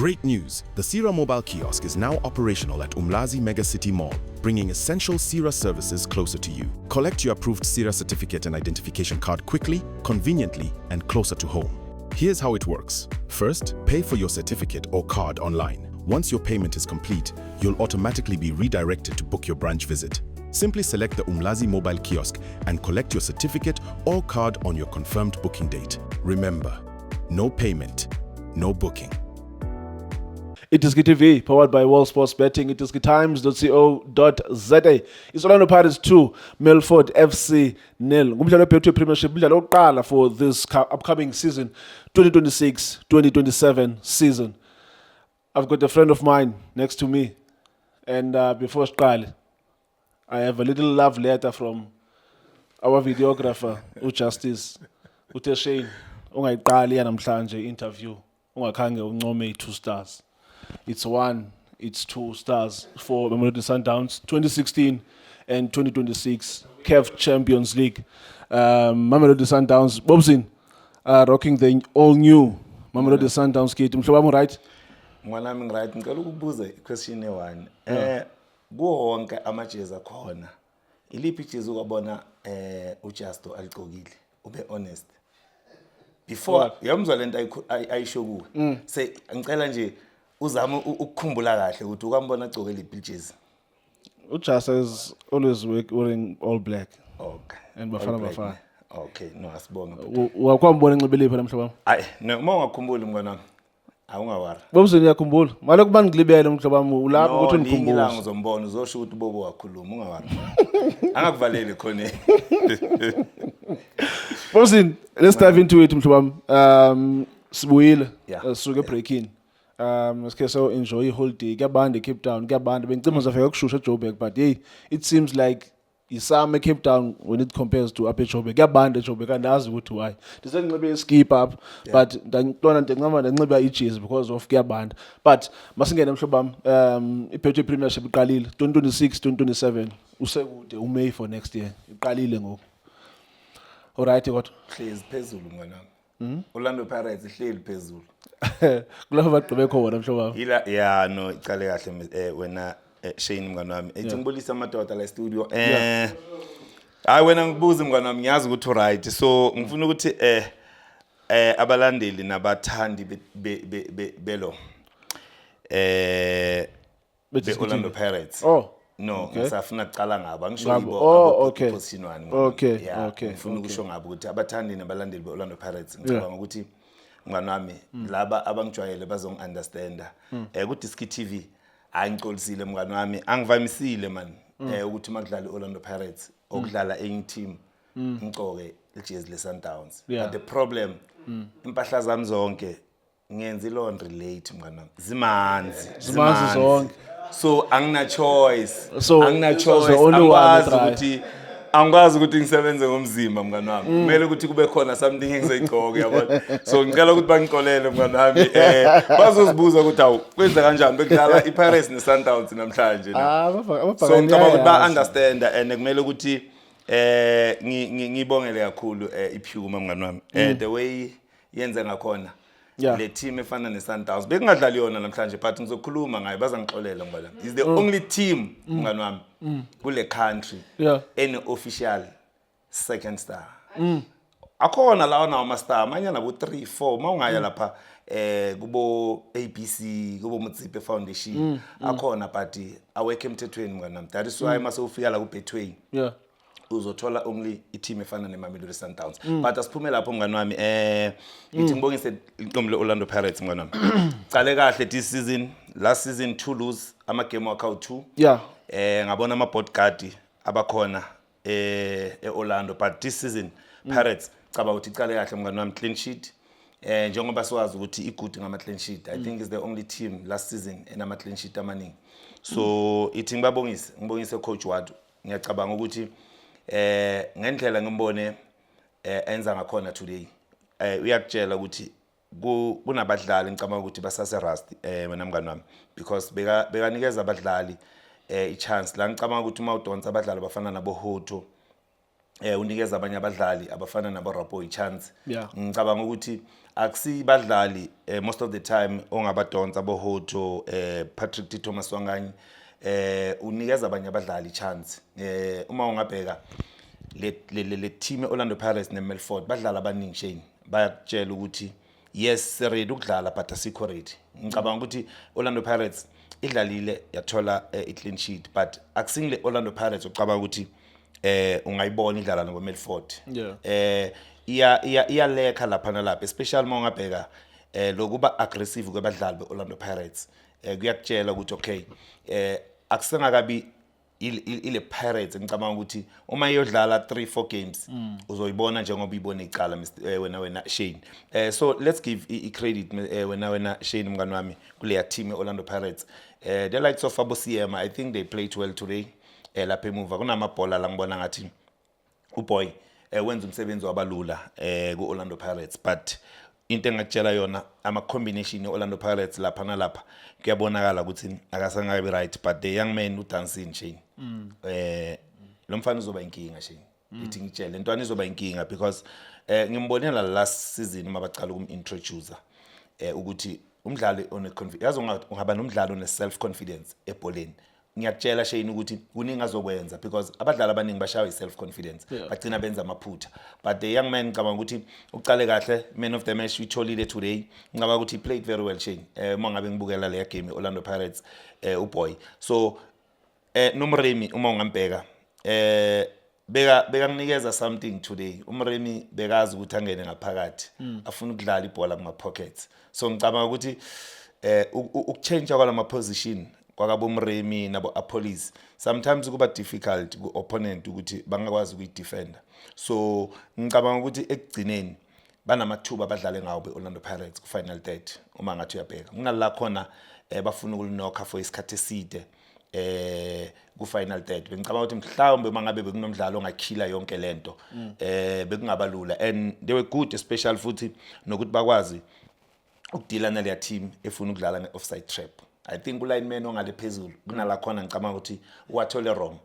Great news! The Sira mobile kiosk is now operational at Umlazi Mega City Mall, bringing essential Sira services closer to you. Collect your approved Sira certificate and identification card quickly, conveniently, and closer to home. Here's how it works. First, pay for your certificate or card online. Once your payment is complete, you'll automatically be redirected to book your branch visit. Simply select the Umlazi mobile kiosk and collect your certificate or card on your confirmed booking date. Remember, no payment, no booking. It is GTV, powered by World Sports Betting. It is gtimes.co.za. It's Orlando Pirates 2, Milford FC 0. Ngumdlalo webhethu Premiership, umdlalo wokuqala for this upcoming season, 2026-2027 season. I've got a friend of mine next to me, and before siqale, I have a little love letter from our videographer, uJustice, uthe Shane, ungayiqali yanamhlanje interview, ungakhange uncome 2 stars. It's 1, it's 2 stars for Mamelodi Sundowns 2016 and 2026 CAF Champions League. Mamelodi Sundowns, Bobzin, rocking the all-new Mamelodi Sundowns kit. Mhlobam, right? Mwanami right, ngicela ukubuza question e1. Kuwo wonke amajezi akhona. Iliphi ijezi ukubona uJusto aligqokile? Ube honest. Before yamzwa lento ayisho kuwe. Say ngicela nje uzama ukukhumbula kahle ukuthi ukambona agcoke liphi ijezi. Ujusto is always wearing all black. Okay. And Bafana. Okay, no asibonga. Wakwambona enxibe liphi namhlobam? Hayi, uma ungakhumbuli mngwana awungawari. Bobzin uyakhumbula. Manje kuba ngilibele mhlobam ulapha ukuthi ungikhumbule. No, ngizombona uzosho ukuthi bobo wakhuluma ungawari. Angakuvaleli khona. Bobzin, let's dive into it mhlobam. Sibuyile. Suke break-in. Sikhe so enjoy holiday kuyabanda eCape Town kuyabanda bengicima zafika kushusha eJoburg, but hey, it seems like isama eCape Town when it compares to up eJoburg. Kuyabanda eJoburg andazi ukuthi why ndisengibe iskip up, but ndantona ndenxiba ijezi because of kuyabanda. But masingene mhlobam, iBetway Premiership iqalile 2026-2027 usekude uMay for next year iqalile ngoku. Alright kodwa hlezi phezulu mnganami. Orlando Pirates ihleli phezulu. Kulapho bagqibe khona mhlobam. Yeah, no, icale kahle wena Shane mnganami. Ngibulisa amadoda la studio. Hayi wena ngibuza mnganami ngiyazi ukuthi right. So ngifuna ukuthi abalandeli nabathandi belo be Orlando Pirates. Oh. No, ngisafuna ukucala ngabo. Angisho yibo okay. Position 1. Okay. Ngifuna ukusho ngabo ukuthi abathandi nabalandeli be Orlando Pirates ngicabanga ukuthi mnganami laba abangijwayele bazongiunderstanda. Ku Diski TV angicolisile mnganami, angivamisile man ukuthi makudlala Orlando Pirates okudlala enye team ngigcoke ijezi le Sundowns. But the problem impahla zami zonke ngenza laundry late mnganami. Zimanzi zonke. So angina choice. Angikwazi ukuthi ngisebenze ngomzimba mnganami. Kumele ukuthi kube khona something engizayigcoka yabona. So ngicela ukuthi bangiqolele mnganami. Bazozibuza ukuthi awu kwenza kanjani bekudlala iPirates neSundowns namhlanje na. So ngicabanga ukuthi ba understand and kumele ukuthi ngibongele kakhulu iPhuma mnganami. The way yenza ngakhona. Le team efana neSundowns bekungadlali yona namhlanje but ngizokhuluma ngayo bazangixolela ngoba is the only team mngani wami kule country any official second star. Akhona lawo nawo ama star manje nabo 3 4 mawungaya lapha kubo ABC kubo Mutsipe Foundation akhona but awekho emthethweni mngani wami. That is why mase ufika la ku Betway uzothola only i-team efana neMamelodi Sundowns. But asiphume lapho mngani wami ngithi ngibongise iqembu leOrlando Pirates mngani wami. Cale kahle this season, last season 2 lose ama game wakhe 2. Ngabona ama bodyguard abakhona eOrlando, but this season Pirates caba uthi cale kahle mngani wami clean sheet. Njengoba siwazi ukuthi igood ngama clean sheet. I think is the only team last season enama clean sheet amaningi. So ithi ngibongise coach Wadu. Ngiyacabanga ukuthi ngendlela ngimbone enza ngakhona today uyakutshela ukuthi kunabadlali ngicabanga ukuthi basase rust mina mngani wami because bekanikeza abadlali i chance la ngicabanga ukuthi uma udonsa abadlali bafana nabo Hoto unikeza abanye abadlali abafana nabo Rapoy chance. Yeah. Ngicabanga ukuthi akusibadlali most of the time ongabadonsa boHoto Patrick Tito Maswanganyi unikeza abanye abadlali chance. Uma ungabheka le team Orlando Pirates neMelfort badlala abaningi Shane bayakutshela ukuthi yes ready ukudlala but asikho ready. Ngicabanga ukuthi Orlando Pirates idlalile yathola i-clean sheet but akusingile Orlando Pirates ucabanga ukuthi ungayibona idlala ngoMelfort. Iyalekha lapha nalapha especially uma ungabheka lokuba aggressive kwabadlali beOrlando Pirates kuyakutshela ukuthi okay akusengakabi ile Pirates ngicabanga ukuthi uma iyodlala 3-4 games uzoyibona njengoba ibona icala wena Shane. So let's give I credit wena Shane mngani wami kule team eOrlando Pirates. The likes of Fabo Siema, I think they played well today. Lapha emuva kunamabhola la ngibona ngathi uBoy wenza umsebenzi wabalula kuOrlando Pirates but into engakutshela yona ama combination eOrlando Pirates lapha nalapha kuyabonakala ukuthi akasangabe right but the young man uDancing Shane lo mfana uzoba inkinga Shane ithi ngitshele intwana izoba inkinga because ngimbonela last season mabacala ukum-introducer ukuthi umdlali one-confidence yazi ungaba nomdlali one-self confidence ebholeni. Ngiyakutshela Shane ukuthi kuningi azokwenza because abadlali abaningi bashawa i-self confidence bagcina benza amaphutha but the young man ngicabanga ukuthi uqale kahle man of the match utholile today. Ngicabanga ukuthi he played very well Shane uma ngabe ngibukela le game eOrlando Pirates uBoy so noMremi uma ungambheka beka nginikeza something today. uMremi bekazi ukuthi angene ngaphakathi afuna ukudlala ibhola kuma pockets so ngicabanga ukuthi ukuchange kwalama position kwakaboMremi nabo Apollos sometimes kuba difficult ku opponent ukuthi bangakwazi ukuyidefend so ngicabanga ukuthi ekugcineni banamathuba abadlale ngawo beOrlando Pirates ku final third uma ngathi uyabheka kunala khona bafuna ukulinoka for isikhathi eside ku final third. Ngicabanga ukuthi mhlawumbe mangabe bekunomdlalo ongakhila yonke lento bekungaba lula and they were good especially futhi nokuthi bakwazi ukudila nale team efuna ukudlala nge-offside trap. I think ulineman ongale phezulu kunala khona ngicabanga ukuthi uwathole wrong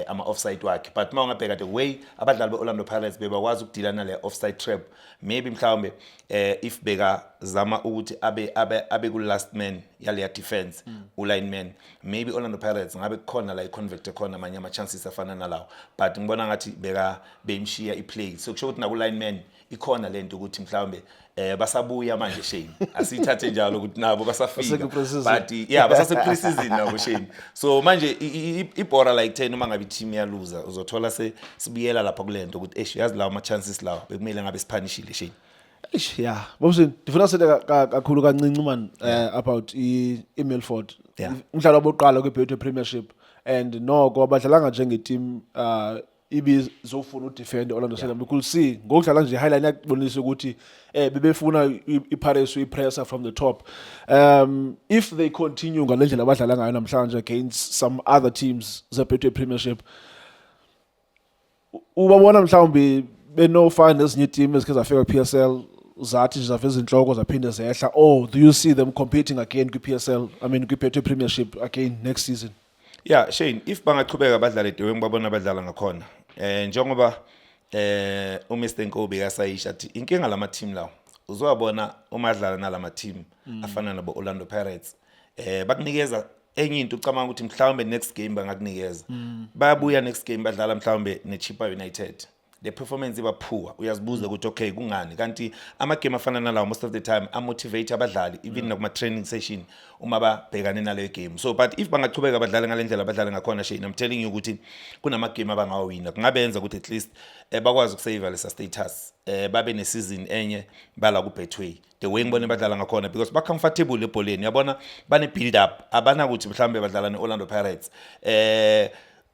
ama offside wakhe but mawungabheka the way abadlali beOrlando Pirates bebakwazi ukudila nale offside trap maybe mhlawumbe if beka zama ukuthi abe ku last man yale defense ulineman maybe Orlando Pirates ngabe khona la iconvert khona amanye ama chances afana nalawo but ngibona ngathi beka bemshiya iplay so kusho ukuthi na ku lineman ikhona lento ukuthi mhlawumbe basabuya manje Shane asithathe njalo ukuthi nabo basafika but yeah basase pre-season nabo Shane so manje ibhora like 10 uma ngabe team ya loser uzothola sibuyela lapha kulento ukuthi yazi lawo ama chances lawo bekumele ngabe siphanishile Shane. Yeah Bobson ndifuna sithe kakhulu kancinci man about iMelfort umdlalo oboqala kweBetway Premiership and noko abadlalanga njenge team ibizofuna udefend Orlando City because see ngokudlala nje highline yakubonisa ukuthi bebefuna iPirates uyipressure from the top. If they continue ngalendlela abadlala ngayo namhlanje against some other teams zeBetway Premiership ubabona mhlawumbe beno find ezinye teams ezike zafika kuPSL zathi zaveza inhloko zaphinde zehla or do you see them competing again kuPSL kuBetway Premiership again next season? Yeah Shane if bangaqhubeka abadlali dewe ngibabona abadlala ngakhona njengoba uMr Nkobe kasayisha athi inkinga lama team lawo uzowabona uma adlala nalama team afana nabo Orlando Pirates bakunikeza enye into ucabanga ukuthi mhlawumbe next game bangakunikeza bayabuya next game badlala mhlawumbe neChippa United the performance iba poor uyazibuza ukuthi okay kungani kanti ama game afana nalawo most of the time amotivate abadlali even nakuma training session uma babhekane naleyo game so but if bangaqhubeka abadlali ngalendlela abadlali ngakhona Shane I'm telling you ukuthi kunama game abangawina kungabenza ukuthi at least bakwazi ukusave lesa status babe ne season enye bala ku Betway the way ngibone badlala ngakhona because ba comfortable ebholeni yabona bane build up abana ukuthi mhlambe badlala neOrlando Pirates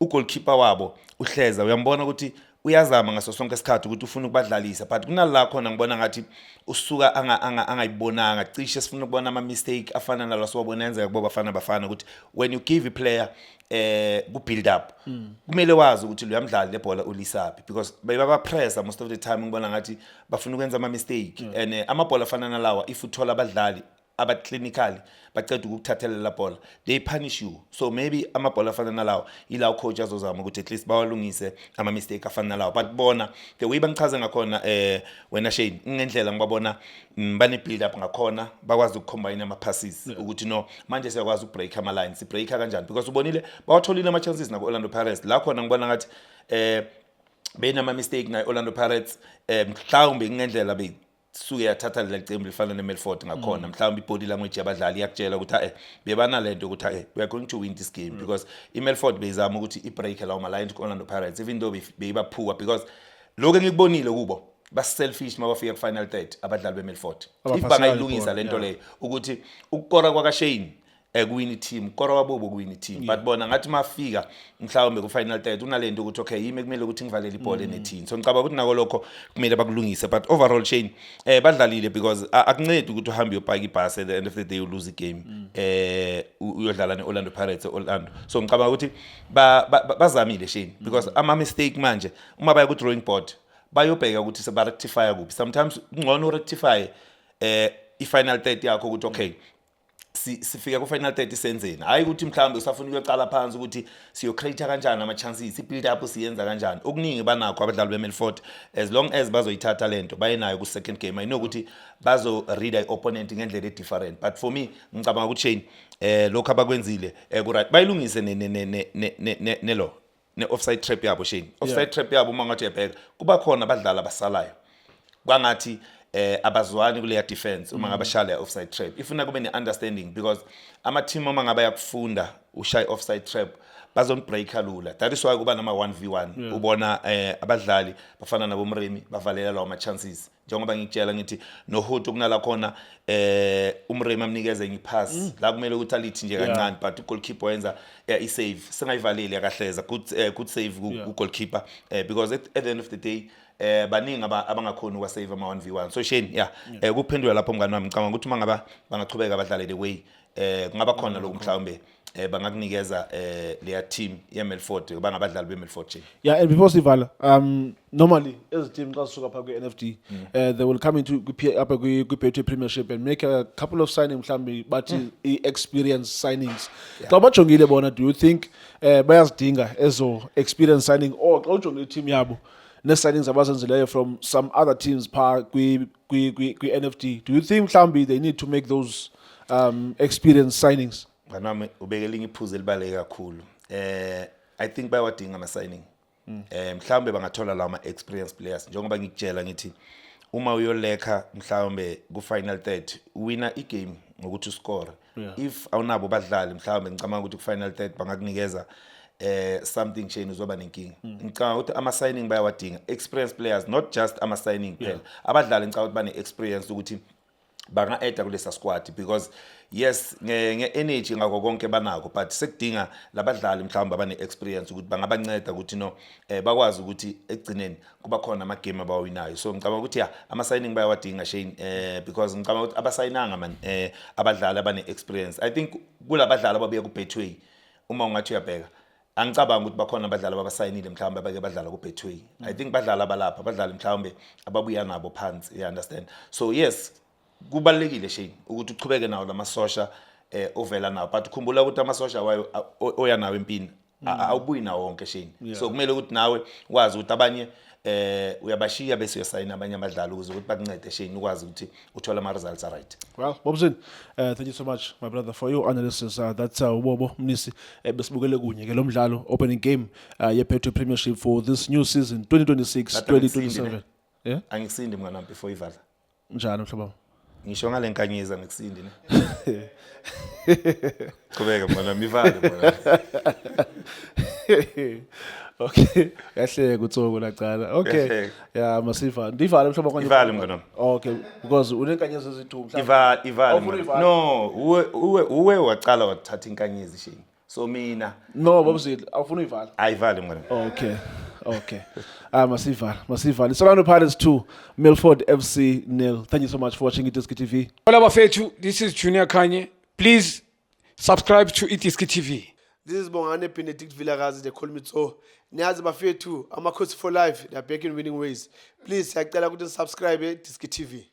ugoalkeeper wabo uhleza uyambona ukuthi uyazama ngaso sonke isikhathi ukuthi ufuna ukubadlalisa but kunala khona ngibona ngathi usuka angayibonanga cishe sifuna ukubona ama mistake afana nalo siwabona yenza kubo bafana ukuthi when you give a player ku build up kumele wazi ukuthi lo yamdlali lebhola ulisapi because baba press most of the time ngibona ngathi bafuna ukwenza ama mistake and amabhola afana nalawa if uthola abadlali clinically baceda ukuthathela la ball they punish you. So maybe amabhola afana nalawo ila coach azozama ukuthi at least bawalungise ama mistake afana nalawo, but bona the way bangichaze ngakhona wena Shane ngendlela ngibabona bane build up ngakhona bakwazi ukucombine ama passes ukuthi no manje siyakwazi ukubreak ama lines, break kanjani because ubonile bawatholile ama chances na Orlando Pirates la khona ngibona ngathi benama mistake na Orlando Pirates mhlawumbe ngendlela suke yathatha lecembu lifana neMelfort ngakhona mhlawumbe ibody language yabadlali yakutshela ukuthi bebana lento ukuthi we are going to win this game because iMelfort bezama ukuthi ibreak lawo ma lines Orlando Pirates even though beyiba poor because lokho engikubonile kubo bas selfish mabafika ku final third abadlali beMelfort if bangayilungisa lento leyo ukuthi ukukora kwa Shane kuwin team kora wabobo kuwin team but bona ngathi mafika mhlawumbe ku final third unalento ukuthi okay yimi kumele ukuthi ngivalele ibhola eneteam so ngicabanga ukuthi nako lokho kumele bakulungise but overall Shane badlalile because akuncedi ukuthi uhambe uyopaka ibhasi at the end of the day you lose the game uyodlala neOrlando Pirates Orlando so ngicabanga ukuthi bazamile Shane because ama mistake manje uma baya ku drawing board bayobheka ukuthi seba rectify kuphi sometimes ngcono rectify i-final third yakho ukuthi okay sifika ku final 30 senzeni hayi ukuthi mhlambe usafuna ukuyocala phansi ukuthi siyo create kanjani ama chances build up siyenza kanjani okuningi banakho abadlali beMelfort as long as bazoyithatha lento bayenayo ku second game I know ukuthi bazo read i opponent ngendlela different but for me ngicabanga ukuthi Shane lokho abakwenzile ku right bayilungise ne offside trap yabo Shane offside trap yabo uma ngathi yabheka kuba khona abadlali abasalayo kwangathi abazwani kule defense uma ngabashala ya offside trap ifuna kube ne understanding because ama team uma ngaba yakufunda ushay offside trap bazon break kalula that is why kuba nama 1v1 ubona abadlali bafana nabo Mremi bavalela lawo ma chances njengoba ngikutshela ngithi no Hood kunala khona uMremi amnikeze ngipass la kumele ukuthi alithi nje kancane but goalkeeper wenza I save sengayivalile yakahleza good save ku goalkeeper because at the end of the day baningi abangakhona ukwasave ama 1v1 so Shane kuphendula lapho mngani wami ngicabanga ukuthi mangaba bangachubeka abadlali the way kungaba khona lokho mhlawumbe bangakunikeza leya team yeMelfort bangabadlali beMelfort and before Sivala normally as a team xa suka pha ku NFD they will come into ku Premiership and make a couple of signings mhlambe bathi experience signings xa bajongile bona do you think bayazidinga ezo experience signing or xa ujongile team yabo ne-signings abazenzileyo from some other teams pha kwi-NFD do you think mhlambe they need to make those experience signings nami ubekelinga iphuzu elibaleke kakhulu I think bayawadinga ama signing mhlawumbe bangathola lawo ama experience players njengoba ngikutshela ngithi uma uyolekha mhlawumbe ku final third winner igame ngokuthi uscore if awunabo badlali mhlawumbe ngicabanga ukuthi ku final third bangakunikeza something Shane uzoba nenkinga ngicabanga ukuthi ama signing bayawadinga experience players not just ama signing phela abadlali ngicabanga ukuthi bane experience ukuthi banga add kulesa squad because yes nge-energy ngakho konke banako but sekudinga labadlali mhlawumbe abane experience ukuthi bangabanceda ukuthi no bakwazi ukuthi ekugcineni kuba khona ama game abawinayo so ngicabanga ukuthi ama signing bayawadinga Shane because ngicabanga ukuthi abasayinanga man abadlali abane experience I think kulabadlali ababuya ku Betway uma ungathi uyabheka angicabanga ukuthi bakhona abadlali abasayinile mhlawumbe abake badlala ku Betway I think badlala abalapha abadlali mhlawumbe ababuya nabo phansi you understand so yes kubalekile Shane ukuthi uchubeke nawo lamasosha ovela nawo but ukhumbula ukuthi amasosha wayo oya nawo empini awubuyi nawo wonke Shane so kumele ukuthi nawe wazi ukuthi abanye uyabashiya bese uyasayina abanye abadlali ukuze ukuthi bakuncede Shane ukwazi ukuthi uthola ama results right. Well Bobzin thank you so much my brother for your analysis that's Ubobo Mnisi besibukele kunye ke lo mdlalo opening game yePetro Premiership for this new season 2026-2027 angikusindi mngana before ivala njani mhlaba ngisho ngale nkanyiza ngikusindi ne kubeka mona mivale mona okay yahle kutsoko lacala okay yeah masiva ndivala mhlaba kwanje ivale mngana okay because unenkanyezi ezithu mhlaba ivale no uwe waqala wathatha inkanyezi Shane so mina no Bobzile awufuna ivala ayivale mngana okay masiva it's Orlando Pirates 2 Melfort FC 0 thank you so much for watching Itiski TV Hola bafethu this is Junior Khanye please subscribe to Itiski TV. This is Bongane Benedict Vilakazi, they call me so. Niyazi bafethu, Amakhosi for life, they are back in winning ways. Please, siyacela ukuthi subscribe Itiski TV.